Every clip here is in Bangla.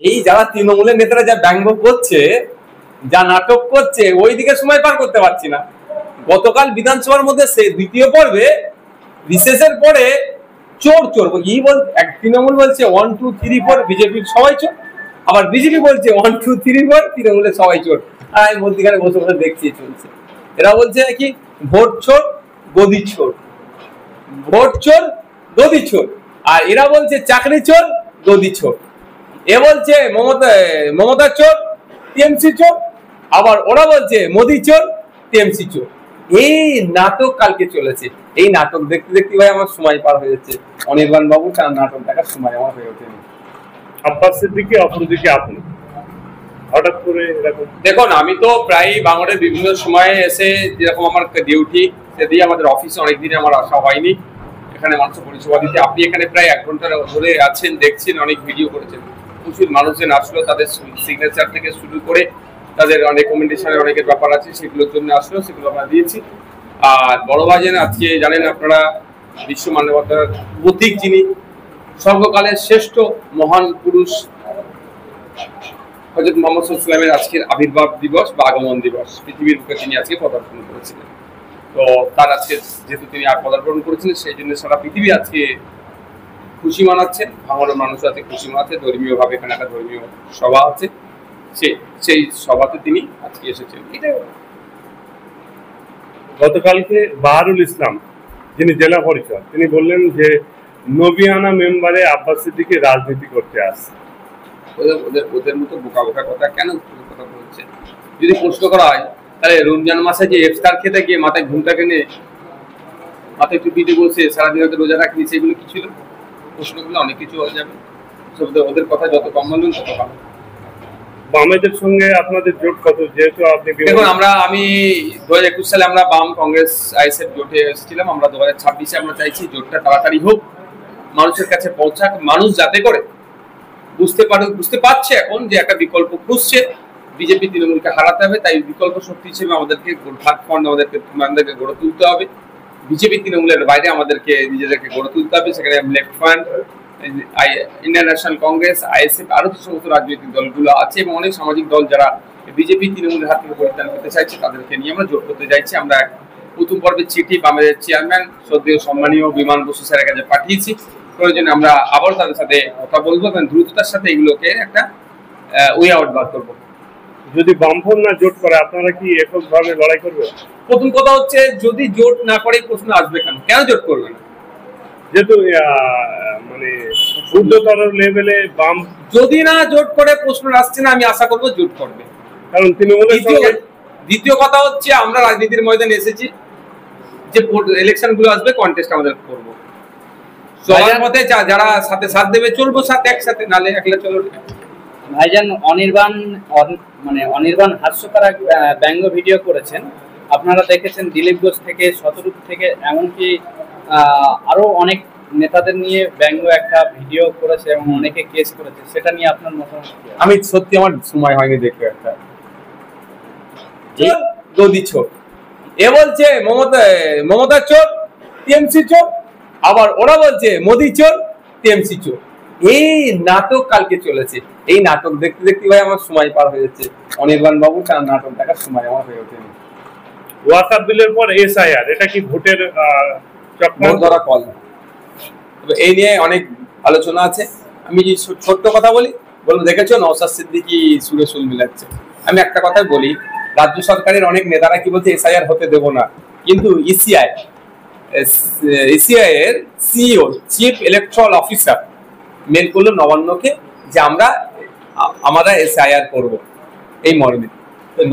এই যারা তৃণমূলের নেতারা যা ব্যঙ্গ করছে, যা নাটক করছে, ওইদিকে সময় পার করতে পারছি না। গতকাল বিধানসভার মধ্যে সে দ্বিতীয় পর্বে রিসেসের পরে চোর চোর এই বল, এক তৃণমূল বলছে 1 2 3 4 বিজেপির সবাই চোর, আবার বিজেপি বলছে 1 2 3 4 তৃণমূলের সবাই চোর। আর মধ্যখানে বসে বসে দেখছি চলছে। এরা বলছে কি ভোট চোর গদি চোর, ভোট চোর গদি চোর, আর এরা বলছে চাকরি চোর গদি চোর। এ বলছে মমতা চোর টিএমসি চোর, আবার ওরা বলছে মোদি চোর টিএমসি চোর। এই নাটক কালকে চলেছে। এই নাটক দেখতে দেখতে ভাই আমার সময় পার হয়ে যাচ্ছে। অনির্বাণ বাবু তার নাটক দেখার সময় আমার হয়ে ওঠেনি। আব্বাস সিদ্দিকী অপরদিকে আপনি হঠাৎ করে এরকম। দেখুন, আমি তো প্রায় বাংলার বিভিন্ন সময়ে এসে যেরকম আমার ডিউটি সেদিকে আমাদের অফিসে অনেকদিন আমার আসা হয়নি এখানে মানুষের পরিষেবা দিতে। আপনি এখানে প্রায় 1 ঘন্টা ধরে আছেন, দেখছেন, অনেক ভিডিও করেছেন, প্রচুর মানুষজন আসলো, তাদের সিগনেচার থেকে শুরু করে তাদের রেকমেন্ডেশনের অনেকের ব্যাপার আছে, সেগুলোর জন্য আসলো, সেগুলো আমরা দিয়েছি। আর বড় বাজেন আজকে জানেন আপনারা বিশ্ব মানবতার প্রতীক, যিনি সর্বকালের শ্রেষ্ঠ মহান পুরুষ হযরত মুহাম্মদ সাল্লাল্লাহু আলাইহি ওয়াসাল্লামের আজকের আবির্ভাব দিবস বা আগমন দিবস, পৃথিবীর বুকে তিনি আজকে পদার্পণ করেছিলেন। তো তার আজকে যেহেতু তিনি পদার্পণ করেছিলেন, সেই জন্য সারা পৃথিবী আজকে খুশি মানাচ্ছেন, ভাঙড়ের মানুষ আজকে খুশি মানাচ্ছে। ধর্মীয় ভাবে এখানে একটা ধর্মীয় সভা আছে, সেই সভাতে তিনি আজকে এসেছেন। এটা গতকালকে বাহারুল ইসলাম, যিনি জেলা পরিষদ, তিনি বললেন যে নবিয়ানা মেম্বারে আব্বাস সিদ্দিকী রাজনীতি করতে আসছে। ওদের মতো বোকা বোকা কথা কেন কথা বলছে? যদি প্রশ্ন করা হয় তাহলে রমজান মাসে যে ইফতার খেতে গিয়ে মাথায় ঘুমটা টেনে মাথায় টুপিতে বসে সারাদিন হয়তো রোজা রাখনি, সেগুলো কি ছিল? প্রশ্নগুলো অনেক কিছু হয়ে যাবে। ওদের কথা যত কম বলবেন তত ভালো। বামেদের সঙ্গে আপনাদের জোট কত? যেহেতু আপনি দেখুন, আমি 2021 সালে আমরা বাম কংগ্রেস আইএসএফ জোটে এসেছিলাম। আমরা 2026-এ আমরা চাইছি জোটটা তাড়াতাড়ি হোক, মানুষের কাছে পৌঁছাক, মানুষ যাতে করে বুঝতে পারছে এখন যে একটা বিকল্প খুঁজছে, বিজেপি তৃণমূলকে হারাতে হবে, তাই বিকল্প শক্তি হিসেবে আমাদেরকে আমাদেরকে গড়ে তুলতে হবে। বিজেপি তৃণমূলের বাইরে আমাদেরকে নিজেদেরকে গড়ে তুলতে হবে। সেখানে left front, Indian national Congress, ISF, আরো যে সমস্ত রাজনৈতিক দলগুলো আছে এবং অনেক সামাজিক দল যারা বিজেপি তৃণমূলের হাত থেকে পরিত্রাণ পেতে চাইছে, তাদেরকে নিয়ে আমরা জোট করতে চাইছি। আমরা প্রথম পর্বের চিঠি বামের চেয়ারম্যান শ্রদ্ধেয় সম্মানীয় বিমান বসু স্যারের কাছে পাঠিয়েছি। প্রয়োজনে আমরা আবার তাদের সাথে কথা বলবো এবং দ্রুততার সাথে এগুলোকে একটা ওয়ে আউট বার করবো। যদি বামফ্রন্ট না জোট করে আপনারা কি এককভাবে লড়াই করবে? প্রথম কথা হচ্ছে, যদি জোট না করে প্রশ্ন আসবে কেন জোট করবে না? যেহেতু মানে ঊর্ধ্বতর লেভেলে বাম যদি না জোট করে প্রশ্ন আসছে না, আমি আশা করবো জোট করবে। কারণ তৃণমূলের সঙ্গে দ্বিতীয় কথা হচ্ছে, আমরা রাজনীতির ময়দানে এসেছি, যে ইলেকশন গুলো আসবে কন্টেস্ট আমাদের করবো। চলার পথে যারা সাথে সাথ দেবে চলবো, সাথে একসাথে, নালে একলা চলো। ভাইজান অনির্বাণ হাস্যকর ব্যঙ্গ ভিডিও করেছেন, আপনারা দেখেছেন। দিলীপ ঘোষ থেকে, শতরূপ থেকে, এমনকি আরো অনেক নেতাদের নিয়ে ব্যঙ্গ একটা ভিডিও করেছে এবং অনেকে কেস করেছে, সেটা নিয়ে আপনার মতামত? আমি সত্যি আমার সময় হয়নি দেখতে। একটা গদি চোর, এ বলছে মমতা চোর টিএমসি চোর, আবার ওরা বলছে মোদি চোর টিএমসি চোর। এই নাটক কালকে চলেছে। এই নাটক দেখতে দেখতে ভাই আমার সময় পার হয়ে যাচ্ছে। অনির্বাণ বাবু তার নাটক দেখার সময় আমার হয়ে ওঠেনি। ওয়াকাফ বিলের পর এসআইআর, এটা কি ভোটের ধরা কল? এই নিয়ে অনেক আলোচনা আছে। আমি যে ছোট্ট কথা বলবো, দেখেছো নওশাদ সিদ্দিকী সুরে সুর মিলাচ্ছে। আমি একটা কথাই বলি, রাজ্য সরকারের অনেক নেতারা কি বলছে এসআইআর হতে দেব না, কিন্তু ইসিআই এর CEO chief electoral officer mail করলো নবান্নকে যে আমরা এসআইআর করব এই মর্মে।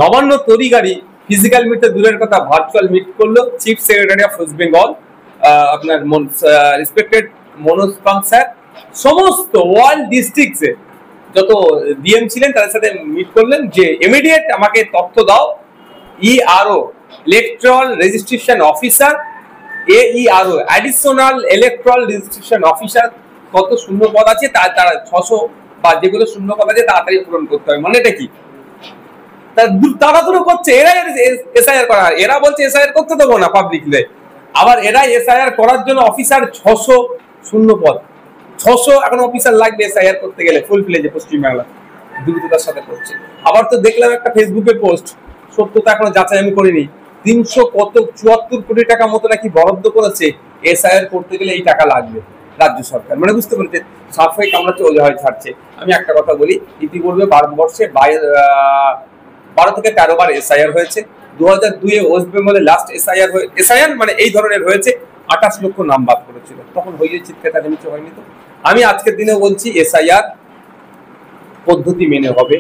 নবান্ন তড়িগাড়ি ফিজিক্যাল মিটে দূরের কথা, ভার্চুয়াল মিট করলো chief secretary of West Bengal, আপনার রেসপেক্টেড মনোজ পাং স্যার, সমস্ত ওয়ার্ল্ড ডিস্ট্রিক্টসে যত ডিএম ছিলেন তাদের সাথে মিট করলেন যে ইমিডিয়েট আমাকে তথ্য দাও, ERO electoral registration officer, এইআরও additional electoral registration officer, কত শূন্য পদ আছে তারা 600 বা যেগুলো শূন্য পদ আছে তাড়াতাড়ি পূরণ করতে হবে। মানে এটা কি তাড়াতাড়ি করছে এরা এসআইআর করা, এরা বলছে এসআইআর করতে দেবো না পাবলিকলে, আবার এরা এসআইআর করার জন্য অফিসার 600 শূন্য পদ। 600 এখন অফিসার লাগবে এসআইআর করতে গেলে ফুল ফ্লেজে পশ্চিমবাংলা দ্রুততার সাথে করছে। আবার তো দেখলাম একটা ফেসবুকে পোস্ট, সত্যতা এখনো যাচাই আমি করিনি, 374 কোটি টাকা মতো নাকি বরাদ্দ করেছে এসআইআর করতে গেলে এই টাকা লাগবে রাজ্য সরকার। মানে বুঝতে পারছেন সাফাই কামড়াচ্ছে ওজা হয়ে ছাড়ছে। আমি একটা কথা বলি, ইতিপূর্বে ভারতবর্ষে 12 থেকে 13 বার এসআইআর হয়েছে। 2002-এ ওয়েস্ট বেঙ্গলে লাস্ট এসআইআর মানে এই ধরনের হয়েছে, 28 লক্ষ নাম বাদ করেছিল, তখন হয়ে চিৎকার চেঁচামেচি হয়নি তো। আমি আজকের দিনে বলছি এসআইআর পদ্ধতি মেনে হবে,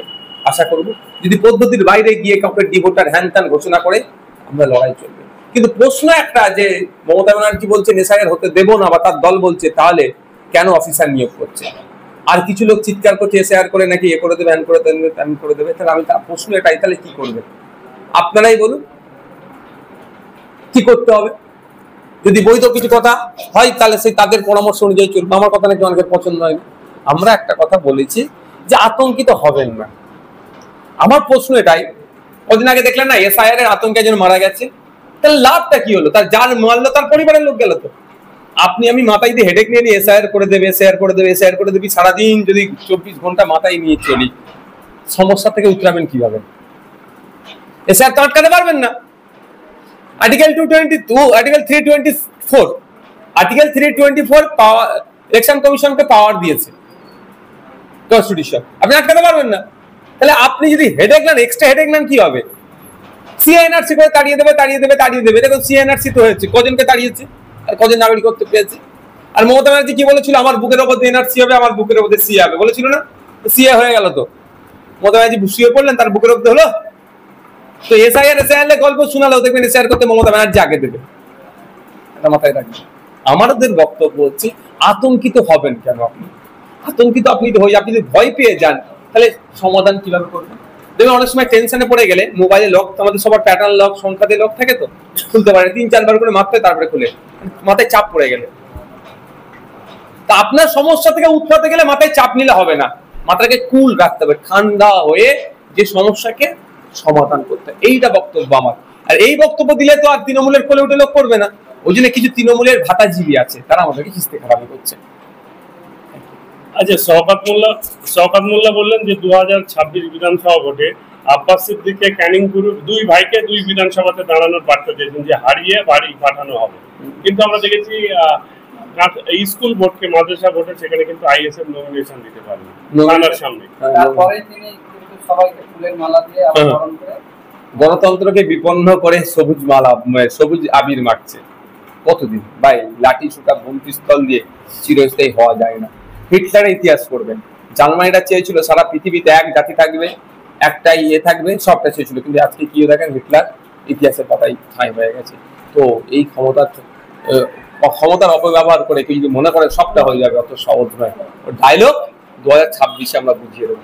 আশা করব। যদি পদ্ধতির বাইরে গিয়ে কাউকে ডিভোটার হ্যান ত্যান ঘোষণা করে আমরা লড়াই চলবে। কিন্তু প্রশ্ন একটা, যে মমতা ব্যানার্জি বলছেন এসআইআর হতে দেবো না, বা তার দল বলছে, তাহলে কেন অফিসার নিয়োগ করছে? আর কিছু লোক চিৎকার করছে এসআইআর করে নাকি এ করে দেবে, হ্যান করে দেবে, তেমন করে দেবে। তাহলে আমি তার প্রশ্ন এটাই, তাহলে কি করবে আপনারাই বলুন, কি করতে হবে? যদি বৈধ কিছু কথা হয় তাহলে সেই তাদের পরামর্শ অনুযায়ী চলবে। আমার কথা নাকি অনেকের পছন্দ হয় না। আমরা একটা কথা বলেছি যে আতঙ্কিত হবেন না। আমার প্রশ্ন এটাই, কদিন আগে দেখলেন না এসআইআর এর আতঙ্কে একজন মারা গেছে, তাহলে লাভটা কি হলো? তার যার মারলো তার পরিবারের লোক গেল তো। আপনি আমি মাথায় দিয়ে হেডেক নিয়ে নিয়ে এসআইআর করে দেবে, এসআইআর করে দেবে, এসআইআর করে দেবে, সারাদিন যদি 24 ঘন্টা মাথায় নিয়ে চলি, সমস্যা থেকে উতরাবেন কিভাবে? এসআইআর তো আটকাতে পারবেন না। আর্টিকেল 222, আর্টিকেল 324, আর্টিকেল 324 পাওয়ার ইলেকশন কমিশনকে পাওয়ার দিয়েছে কনস্টিটিউশন, আপনি আটকাতে পারবেন না। তাহলে আপনি যদি হেডেক নেন, এক্সট্রা হেডেক নেন, কি হবে? সিএনআরসি করে তাড়িয়ে দেবে, তাড়িয়ে দেবে, তাড়িয়ে দেবে। দেখুন সিএনআরসি তো হয়েছে, কজনকে তাড়িয়েছে আর কজন নাগরিকত্ব পেয়েছে। আর মমতা ব্যানার্জি কি বলেছিল, আমার বুকের ওপর এনআরসি হবে, আমার বুকের ওপর সিএ হবে, বলেছিল না? সিএ হয়ে গেল তো। মমতা ব্যানার্জি শুয়ে পড়লেন, তার বুকের ওপর হলো। তো এসআইআর গল্প শোনালেও দেখবেন এসআইআর করতে মমতা ব্যানার্জি আগে দেবে, এটা মাথায় রাখবেন। আমাদের বক্তব্য হচ্ছে আতঙ্কিত হবেন কেন? আপনি আতঙ্কিত আপনি হয়ে, আপনি যদি ভয় পেয়ে যান তাহলে সমাধান কিভাবে করবেন? দেখবেন অনেক সময় টেনশনে পড়ে গেলে মোবাইলে লক, আমাদের সবার প্যাটার্ন লক, সংখ্যা দিয়ে লক থাকে, তো খুলতে পারে 3-4 বার করে মারতে, তারপরে খুলে, মাথায় চাপ পড়ে গেলে। তা আপনার সমস্যা থেকে উঠতে গেলে মাথায় চাপ নিলে হবে না, মাথাকে কুল রাখতে হবে, ঠান্ডা হয়ে যে সমস্যাকে সমাধান করতে। এইটা বক্তব্য আমার। আর এই বক্তব্য দিলে তো আর তৃণমূলের কোলে উঠে লোক করবে না। ওই জন্য কিছু তৃণমূলের ভাতাজীবী আছে, তারা আমাদেরকে কিস্তি খারাপি করছে। আচ্ছা, শওকত মোল্লা বললেন যে 2026 বিধানসভা ভোটে আব্বাস সিদ্দিককে, ক্যানিংপুর দুই ভাইকে 2 বিধানসভাতে দাঁড়ানোর বার্তা দিয়েছেন, যে হারিয়ে বাড়ি পাঠানো হবে। কিন্তু আমরা দেখেছি স্কুল ভোটকে, মাদ্রাসা ভোটে, সেখানে কিন্তু আইএসএফ নমিনেশন দিতে পারেনি থানার সামনে। তারপরে তিনি কিন্তু সবাইকে ফুলের মালা দিয়ে আবরণ করে গণতন্ত্রকে বিপন্ন করে সবুজ মালা, সবুজ আবির মারছে। কতদিন ভাই? লাঠি সুটা বন্দিস্থল দিয়ে চিরস্থায়ী হওয়া যায় না। হিটলারের ইতিহাস করবেন, জার্মানিটা চেয়েছিল সারা পৃথিবীতে এক জাতি থাকবে, একটা ইয়ে থাকবে, সবটা চেয়েছিল। কিন্তু আজকে কি দেখেন, হিটলার ইতিহাসের পাতায় ঠাঁই হয়ে গেছে। তো এই ক্ষমতার অপব্যবহার করে কেউ যদি মনে করে সবটা হয়ে যাবে, অত সহজ নয়। ডায়লগ 2026-এ আমরা বুঝিয়ে দেবো।